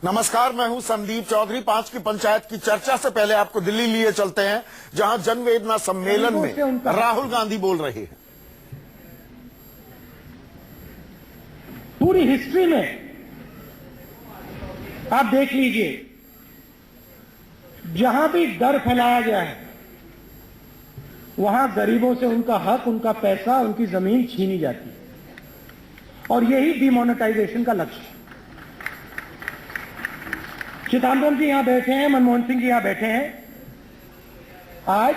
नमस्कार, मैं हूं संदीप चौधरी। 5 की पंचायत की चर्चा से पहले आपको दिल्ली लिए चलते हैं, जहां जनवेदना सम्मेलन में राहुल गांधी बोल रहे हैं। पूरी हिस्ट्री में आप देख लीजिए, जहां भी डर फैलाया गया है वहां गरीबों से उनका हक, उनका पैसा, उनकी जमीन छीनी जाती है, और यही डिमोनेटाइजेशन का लक्ष्य है। चिदंबरम जी यहां बैठे हैं, मनमोहन सिंह जी यहां बैठे हैं। आज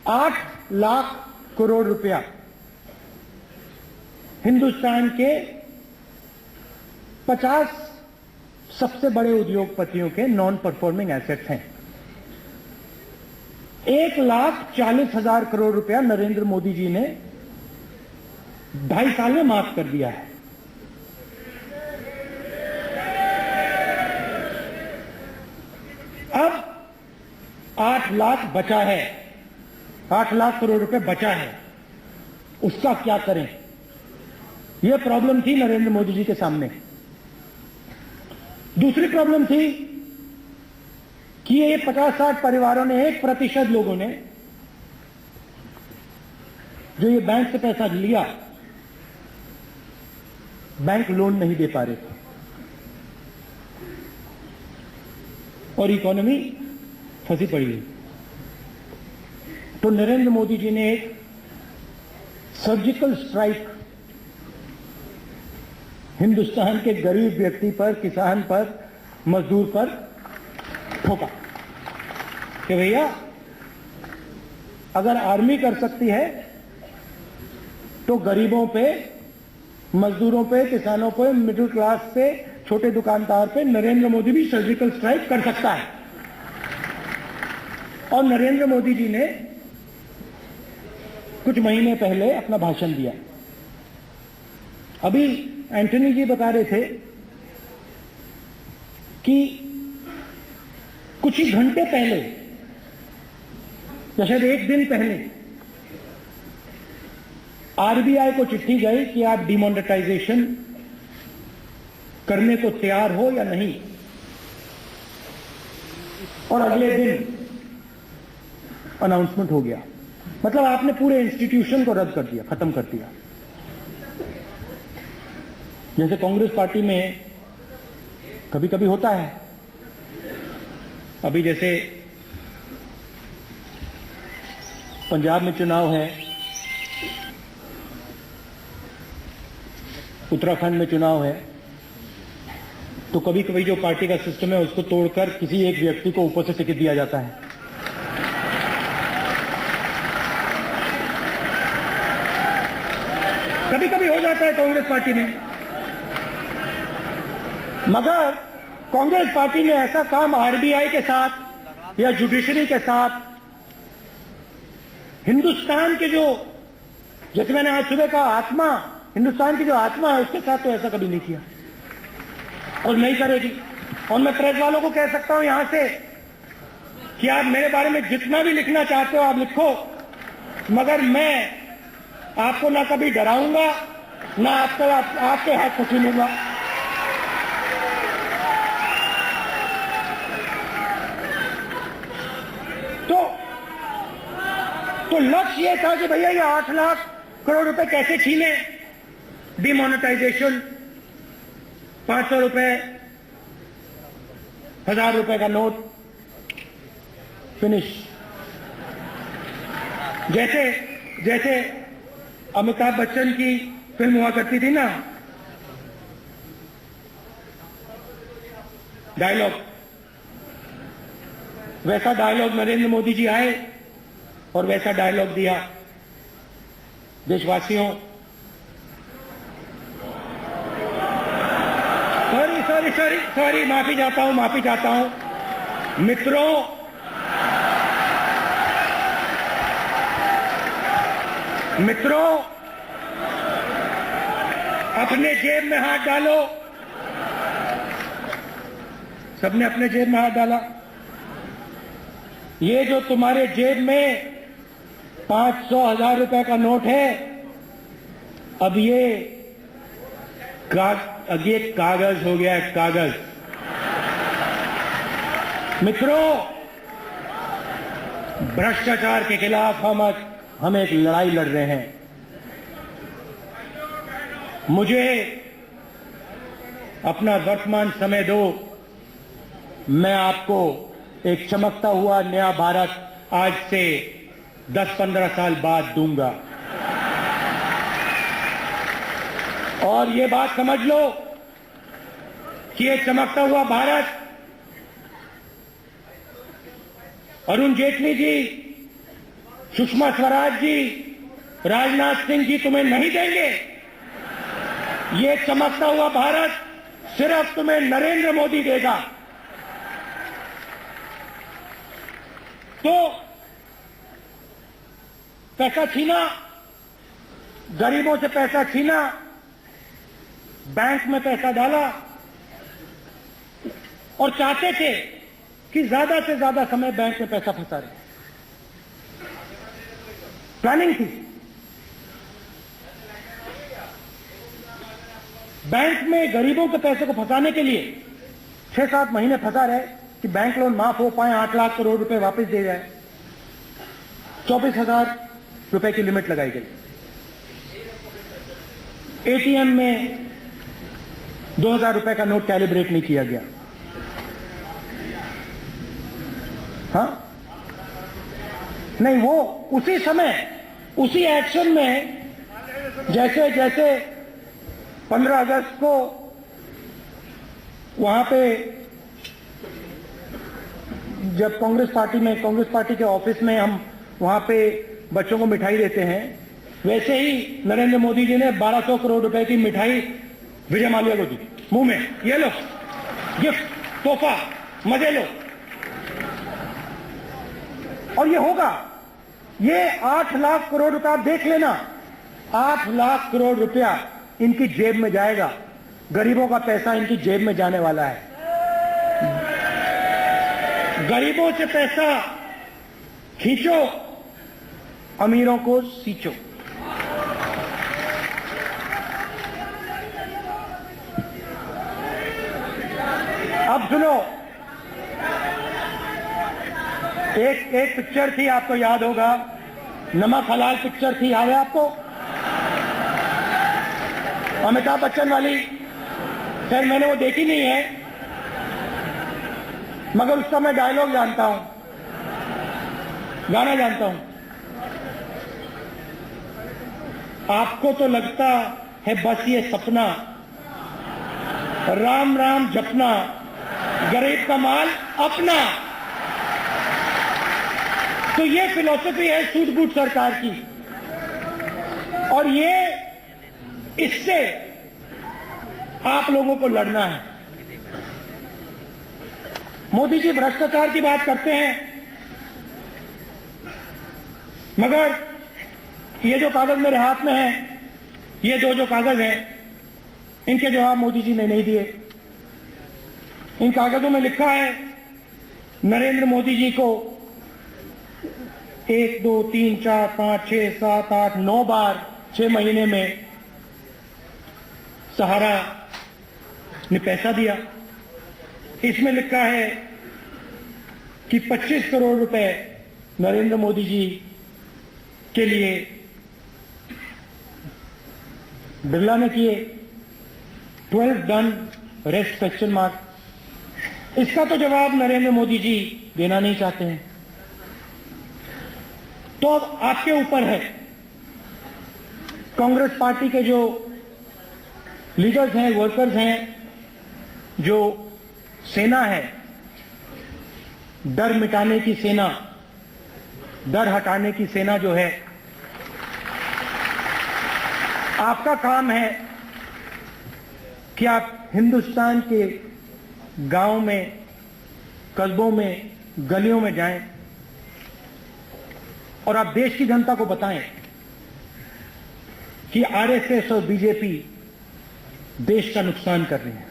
8 लाख करोड़ रुपया हिंदुस्तान के 50 सबसे बड़े उद्योगपतियों के नॉन परफॉर्मिंग एसेट्स हैं। 1,40,000 करोड़ रुपया नरेंद्र मोदी जी ने 2.5 साल में माफ कर दिया है। अब 8 लाख बचा है, 8 लाख करोड़ रुपए बचा है, उसका क्या करें? यह प्रॉब्लम थी नरेंद्र मोदी जी के सामने। दूसरी प्रॉब्लम थी कि ये 50-60 परिवारों ने, 1% लोगों ने जो ये बैंक से पैसा लिया, बैंक लोन नहीं दे पा रहे थे और इकोनॉमी फंसी पड़ी है। तो नरेंद्र मोदी जी ने एक सर्जिकल स्ट्राइक हिंदुस्तान के गरीब व्यक्ति पर, किसान पर, मजदूर पर ठोका कि भैया, अगर आर्मी कर सकती है तो गरीबों पे, मजदूरों पे, किसानों पे, मिडिल क्लास पे, छोटे दुकानदार पे नरेंद्र मोदी भी सर्जिकल स्ट्राइक कर सकता है। और नरेंद्र मोदी जी ने कुछ महीने पहले अपना भाषण दिया। अभी एंटनी जी बता रहे थे कि कुछ ही घंटे पहले, या शायद 1 दिन पहले, आरबीआई को चिट्ठी गई कि आप डिमोनेटाइजेशन करने को तैयार हो या नहीं, और अगले दिन अनाउंसमेंट हो गया। मतलब आपने पूरे इंस्टीट्यूशन को रद्द कर दिया, खत्म कर दिया। जैसे कांग्रेस पार्टी में कभी कभी होता है। अभी जैसे पंजाब में चुनाव है, उत्तराखंड में चुनाव है, तो कभी कभी जो पार्टी का सिस्टम है उसको तोड़कर किसी एक व्यक्ति को ऊपर से टिकट दिया जाता है। कभी कभी हो जाता है कांग्रेस पार्टी में, मगर कांग्रेस पार्टी ने ऐसा काम आरबीआई के साथ या जुडिशरी के साथ, हिंदुस्तान के जो, जैसे मैंने आज सुबह कहा, आत्मा, हिंदुस्तान की जो आत्मा है, उसके साथ तो ऐसा कभी नहीं किया और नहीं करेगी। और मैं प्रेस वालों को कह सकता हूं यहां से कि आप मेरे बारे में जितना भी लिखना चाहते हो आप लिखो, मगर मैं आपको ना कभी डराऊंगा, ना आपके हाथ को छीनूंगा। तो लक्ष्य यह था कि भैया ये 8 लाख करोड़ रुपए कैसे छीने। डिमोनेटाइजेशन, 500 रुपए, 1000 रुपए का नोट, फिनिश। जैसे अमिताभ बच्चन की फिल्म हुआ करती थी ना, डायलॉग, वैसा डायलॉग नरेंद्र मोदी जी आए और वैसा डायलॉग दिया। देशवासियों, सॉरी, माफी चाहता हूं मित्रों, अपने जेब में हाथ डालो। सबने अपने जेब में हाथ डाला। ये जो तुम्हारे जेब में 500,000 रुपए का नोट है, अब ये ये कागज हो गया है, कागज। मित्रों, भ्रष्टाचार के खिलाफ हम एक लड़ाई लड़ रहे हैं। मुझे अपना वर्तमान समय दो, मैं आपको एक चमकता हुआ नया भारत आज से 10-15 साल बाद दूंगा। और ये बात समझ लो कि ये चमकता हुआ भारत अरुण जेटली जी, सुषमा स्वराज जी, राजनाथ सिंह जी तुम्हें नहीं देंगे। ये चमकता हुआ भारत सिर्फ तुम्हें नरेंद्र मोदी देगा। तो पैसा छीना, गरीबों से पैसा छीना, बैंक में पैसा डाला और चाहते थे कि ज्यादा से ज्यादा समय बैंक में पैसा फंसा रहे। प्लानिंग थी। बैंक में गरीबों के पैसे को फंसाने के लिए 6-7 महीने फंसा रहे कि बैंक लोन माफ हो पाए, 8 लाख करोड़ रुपए वापस दे जाए। 24,000 रुपए की लिमिट लगाई गई। एटीएम में 2,000 रुपए का नोट कैलिब्रेट नहीं किया गया। हाँ, नहीं, वो उसी समय, उसी एक्शन में जैसे जैसे 15 अगस्त को वहां पे जब कांग्रेस पार्टी के ऑफिस में हम वहां पे बच्चों को मिठाई देते हैं, वैसे ही नरेंद्र मोदी जी ने 1200 करोड़ रुपए की मिठाई विजय माल्या को दी, मुंह में, ये लो गिफ्ट, तोहफा, मजे लो। और ये होगा, ये 8 लाख करोड़ रुपया, आप देख लेना, 8 लाख करोड़ रुपया इनकी जेब में जाएगा। गरीबों का पैसा इनकी जेब में जाने वाला है। गरीबों से पैसा खींचो, अमीरों को सींचो। अब सुनो, एक पिक्चर थी, आपको याद होगा, नमक हलाल पिक्चर थी, याद है आपको? अमिताभ बच्चन वाली। खैर मैंने वो देखी नहीं है, मगर उसका मैं डायलॉग जानता हूं, गाना जानता हूं। आपको तो लगता है बस ये सपना, राम राम जपना, गरीब का माल अपना। तो ये फिलॉसफी है सूट बूट सरकार की, और ये इससे आप लोगों को लड़ना है। मोदी जी भ्रष्टाचार की बात करते हैं, मगर ये जो कागज मेरे हाथ में है, ये जो कागज हैं, इनके जवाब मोदी जी ने नहीं दिए। इन कागजों में लिखा है नरेंद्र मोदी जी को 1, 2, 3, 4, 5, 6, 7, 8, 9 बार 6 महीने में सहारा ने पैसा दिया। इसमें लिखा है कि 25 करोड़ रुपए नरेंद्र मोदी जी के लिए बिरला ने किए। 12 डन, रेस्ट क्वेश्चन मार्क। इसका तो जवाब नरेंद्र मोदी जी देना नहीं चाहते हैं। तो अब आपके ऊपर है, कांग्रेस पार्टी के जो लीडर्स हैं, वर्कर्स हैं, जो सेना है, डर मिटाने की सेना, डर हटाने की सेना जो है, आपका काम है कि आप हिंदुस्तान के गांव में, कस्बों में, गलियों में जाएं और आप देश की जनता को बताएं कि आरएसएस और बीजेपी देश का नुकसान कर रहे हैं।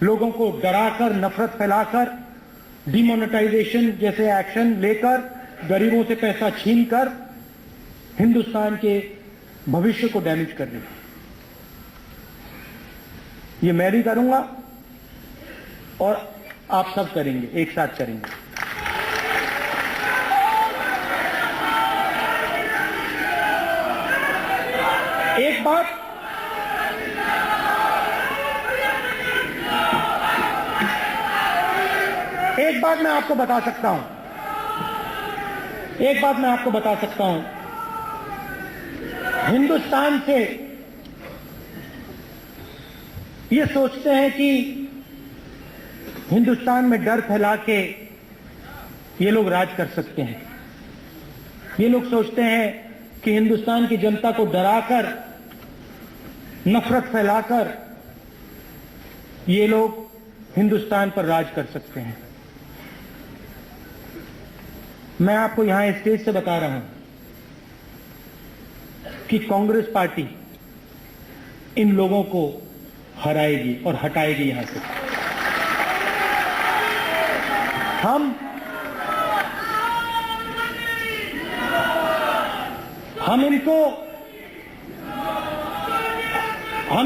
लोगों को डराकर, नफरत फैलाकर, डिमोनेटाइजेशन जैसे एक्शन लेकर, गरीबों से पैसा छीनकर हिंदुस्तान के भविष्य को डैमेज कर रहे हैं। ये मैं भी करूंगा और आप सब करेंगे, एक साथ करेंगे। एक बात मैं आपको बता सकता हूं, हिंदुस्तान से ये सोचते हैं कि हिंदुस्तान में डर फैला के ये लोग राज कर सकते हैं। ये लोग सोचते हैं कि हिंदुस्तान की जनता को डराकर, नफरत फैलाकर ये लोग हिंदुस्तान पर राज कर सकते हैं। मैं आपको यहां स्टेज से बता रहा हूं कि कांग्रेस पार्टी इन लोगों को हराएगी और हटाएगी यहां से। हम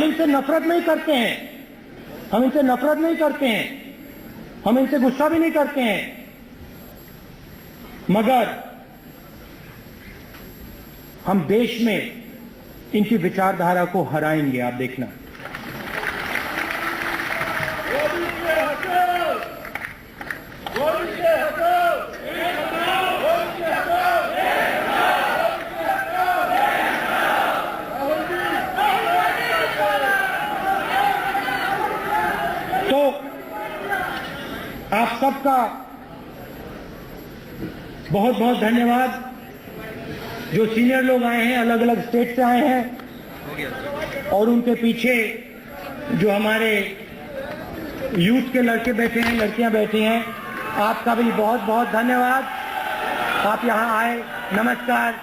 इनसे नफरत नहीं करते हैं, हम इनसे गुस्सा भी नहीं करते हैं, मगर हम देश में इनकी विचारधारा को हराएंगे। आप देखना। तो आप सबका बहुत बहुत धन्यवाद। जो सीनियर लोग आए हैं, अलग अलग स्टेट से आए हैं, और उनके पीछे जो हमारे यूथ के लड़के बैठे हैं, लड़कियां बैठी हैं, आपका भी बहुत बहुत धन्यवाद। आप यहां आए। नमस्कार।